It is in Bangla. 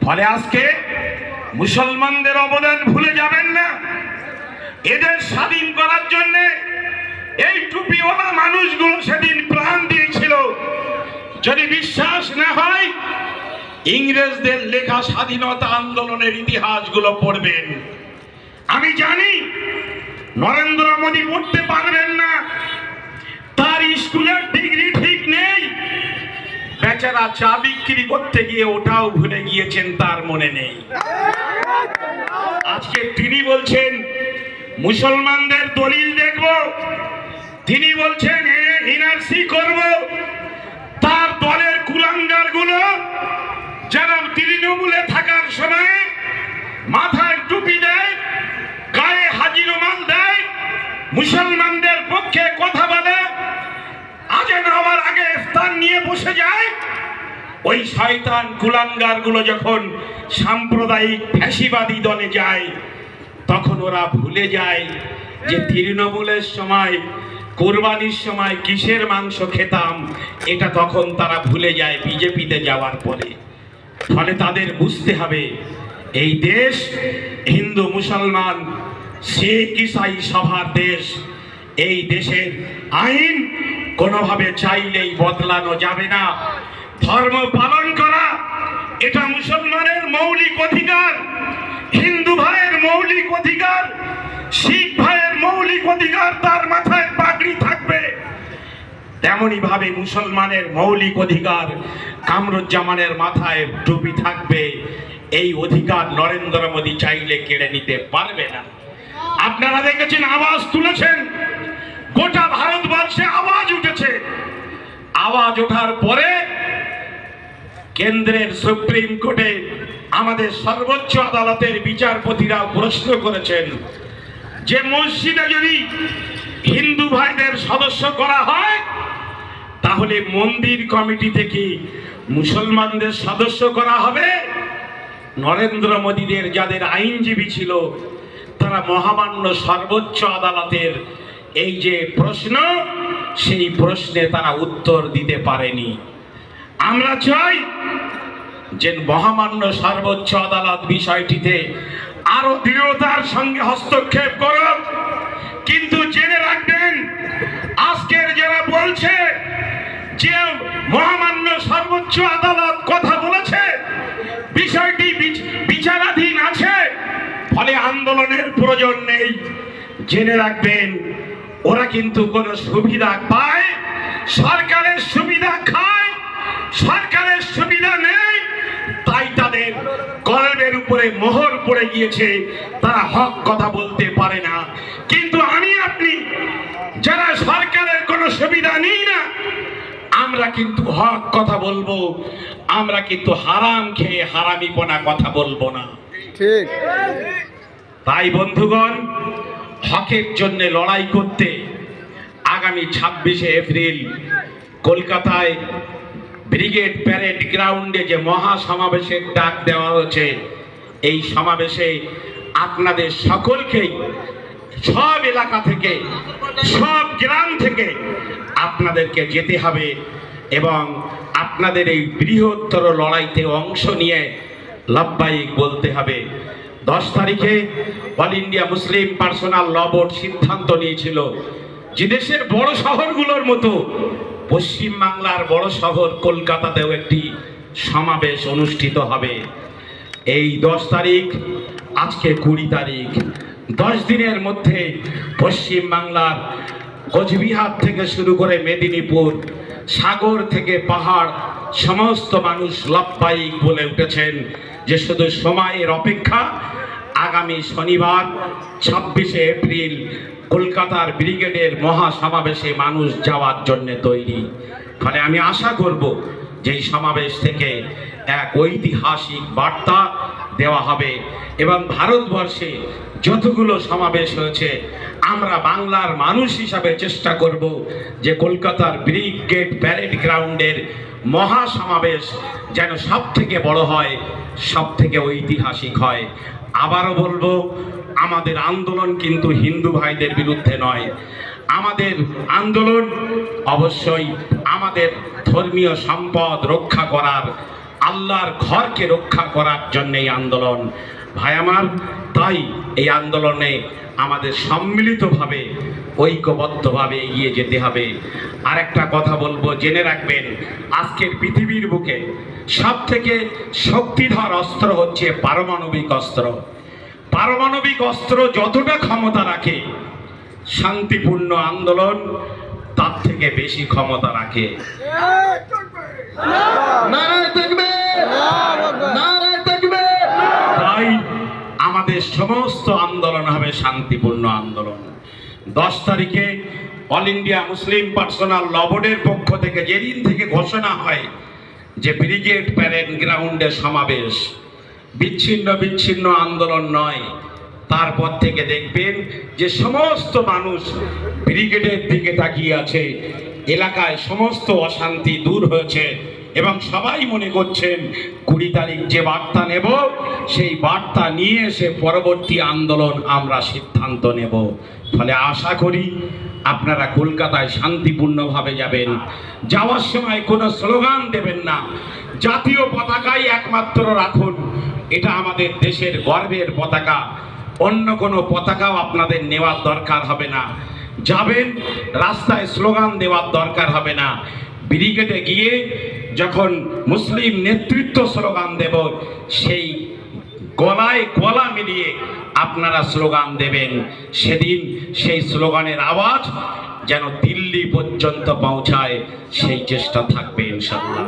ফলে আজকে মুসলমানদের অবদান ভুলে যাবেন না। এদের স্বাধীন করার জন্য এই টুপিওয়ালা মানুষগুলো সেদিন প্রাণ দিয়েছিল। যদি বিশ্বাস না হয় ইংরেজদের লেখা স্বাধীনতা আন্দোলনের ইতিহাসগুলো পড়বেন। আমি জানি নরেন্দ্র মোদী পড়তে পারবেন না, তার স্কুলের ডিগ্রি ঠিক নেই, বেচারা চা বিক্রি করতে গিয়ে ওটাও ভুলে গিয়েছেন, তার মনে নেই। আজকে তিনি বলছেন মুসলমানদের দলিল দেখব, তিনি বলছেন এনআরসি করব। তার দলের কুলাঙ্গার গুলো যারা তৃণমূলে থাকার সময় মাথায় টুপি দেয়, গায়ে হাজি রুমাল দেয়, মুসলমানদের পক্ষে কথা বলে, আজান হওয়ার আগে ইফতার নিয়ে বসে যায়, ওই শয়তান কুলাঙ্গার গুলো যখন সাম্প্রদায়িক ফ্যাসিবাদী দলে যায় তখন ওরা ভুলে যায় যে তৃণমূলের সময় কোরবানির সময় কিসের মাংস খেতাম, এটা তখন তারা ভুলে যায় বিজেপিতে যাওয়ার পরে। ফলে তাদের বুঝতে হবে এই দেশ হিন্দু মুসলমান শিখ ইসাই সবার দেশ। এই দেশের আইন কোনোভাবে চাইলেই বদলানো যাবে না। ধর্ম পালন করা এটা মুসলমানের মৌলিক অধিকার, হিন্দু ভাইয়ের মৌলিক অধিকার, শিখ ভাইয়ের মৌলিক অধিকার, তার মাথায় পাগড়ি থাকবে। তেমনি ভাবে মুসলমানের মৌলিক অধিকার কামরুজ্জামানের মাথায় টুপি থাকবে। এই অধিকার নরেন্দ্র মোদী চাইলে কেড়ে নিতে পারবে না। আপনারা দেখেছেন আওয়াজ তুলেছেন, গোটা ভারতবর্ষে আওয়াজ উঠেছে। আওয়াজ ওঠার পরে কেন্দ্রের সুপ্রিম কোর্টে আমাদের সর্বোচ্চ আদালতের বিচারপতিরা প্রশ্ন করেছেন যে মসজিদে যদি হিন্দু ভাইদের সদস্য করা হয় তাহলে মন্দির কমিটি থেকে মুসলমানদের সদস্য করা হবে। নরেন্দ্র মোদীদের যাদের আইনজীবী ছিল তারা মহামান্য সর্বোচ্চ আদালতের এই যে প্রশ্ন, সেই প্রশ্নে তারা উত্তর দিতে পারেনি। আমরা চাই যে মহামান্য সর্বোচ্চ আদালত বিষয়টিতে আরো দৃঢ়তার সঙ্গে হস্তক্ষেপ করুক। কিন্তু জেনে রাখবেন আজকের যারা বলছে যে মহামান্য সর্বোচ্চ আদালত কথা বলেছে, বিষয়টি বিচারাধীন আছে, ফলে আন্দোলনের প্রয়োজন নেই, জেনে রাখবেন ওরা কিন্তু কোনো সুবিধা পায়, সরকারের সুবিধা খায়, সরকারের সুবিধা নেই, তাই তাদের কলমের উপরে মোহর পড়ে গিয়েছে, তারা হক কথা বলতে পারে না। কিন্তু আমি আপনি যারা সরকারের কোনো সুবিধা নিই না, আমরা কিন্তু হক কথা বলবো, আমরা কিন্তু হারাম খেয়ে হারামিপনা কথা বলবো না। ঠিক। তাই বন্ধুগণ, হকের জন্য লড়াই করতে আগামী 26শে এপ্রিল কলকাতায় ব্রিগেড প্যারেড গ্রাউন্ডে যে মহা সমাবেশের ডাক দেওয়া হয়েছে, এই সমাবেশে আপনাদের সকলকেই সব এলাকা থেকে, সব গ্রাম থেকে আপনাদেরকে যেতে হবে এবং আপনাদের এই বৃহত্তর লড়াইতে অংশ নিয়ে লাভবাহিক বলতে হবে। 10 তারিখে অল ইন্ডিয়া মুসলিম পার্সোনাল ল বোর্ড সিদ্ধান্ত নিয়েছিল যে দেশের বড় শহরগুলোর মতো পশ্চিম বাংলার বড় শহর কলকাতাতেও একটি সমাবেশ অনুষ্ঠিত হবে। এই 10 তারিখ, আজকে 20 তারিখ, 10 দিনের মধ্যে পশ্চিম বাংলার কোচবিহার থেকে শুরু করে মেদিনীপুর, সাগর থেকে পাহাড়, সমস্ত মানুষ লাভবাহিক বলে উঠেছেন যে শুধু সময়ের অপেক্ষা। আগামী শনিবার 26শে এপ্রিল কলকাতার ব্রিগেডের মহা সমাবেশে মানুষ যাওয়ার জন্য তৈরি। ফলে আমি আশা করব যে এই সমাবেশ থেকে এক ঐতিহাসিক বার্তা দেওয়া হবে এবং ভারতবর্ষে যতগুলো সমাবেশ হয়েছে আমরা বাংলার মানুষ হিসাবে চেষ্টা করব যে কলকাতার ব্রিগেড প্যারেড গ্রাউন্ডের মহা সমাবেশ যেন সব থেকে বড় হয়, সব থেকে ঐতিহাসিক হয়। আবারও বলবো, আমাদের আন্দোলন কিন্তু হিন্দু ভাইদের বিরুদ্ধে নয়। আমাদের আন্দোলন অবশ্যই আমাদের ধর্মীয় সম্পদ রক্ষা করার আল্লাহর ঘরকে রক্ষা করার জন্য এই আন্দোলন। ভাই আমার, তাই এই আন্দোলনে আমাদের সম্মিলিতভাবে ঐক্যবদ্ধভাবে এগিয়ে যেতে হবে। আরেকটা কথা বলবো, জেনে রাখবেন, আজকের পৃথিবীর বুকে সব থেকে শক্তিধর অস্ত্র হচ্ছে পারমাণবিক অস্ত্র। পারমাণবিক অস্ত্র যতটা ক্ষমতা রাখে, শান্তিপূর্ণ আন্দোলন তার থেকে বেশি ক্ষমতা রাখে। তাই আমাদের সমস্ত আন্দোলন হবে শান্তিপূর্ণ আন্দোলন। 10 তারিখে অল ইন্ডিয়া মুসলিম পার্সোনাল ল বোর্ডের পক্ষ থেকে যেদিন থেকে ঘোষণা হয় যে ব্রিগেড প্যারেড গ্রাউন্ডে সমাবেশ, বিচ্ছিন্ন আন্দোলন নয়, তারপর থেকে দেখবেন যে সমস্ত মানুষ ব্রিগেডের দিকে তাকিয়ে আছে। এলাকায় সমস্ত অশান্তি দূর হয়েছে এবং সবাই মনে করছেন 20 তারিখ যে বার্তা নেব, সেই বার্তা নিয়ে এসে পরবর্তী আন্দোলন আমরা সিদ্ধান্ত নেব। ফলে আশা করি আপনারা কলকাতায় শান্তিপূর্ণভাবে যাবেন। যাওয়ার সময় কোনো স্লোগান দেবেন না, জাতীয় পতাকাই একমাত্র রাখুন। এটা আমাদের দেশের গর্বের পতাকা, অন্য কোনো পতাকাও আপনাদের নেওয়ার দরকার হবে না। যাবেন, রাস্তায় স্লোগান দেওয়ার দরকার হবে না। ব্রিগেডে গিয়ে যখন মুসলিম নেতৃত্ব স্লোগান দেব, সেই গলায় গলা মিলিয়ে আপনারা স্লোগান দেবেন। সেদিন সেই স্লোগানের আওয়াজ যেন দিল্লি পর্যন্ত পৌঁছায়, সেই চেষ্টা থাকবে ইনশাআল্লাহ।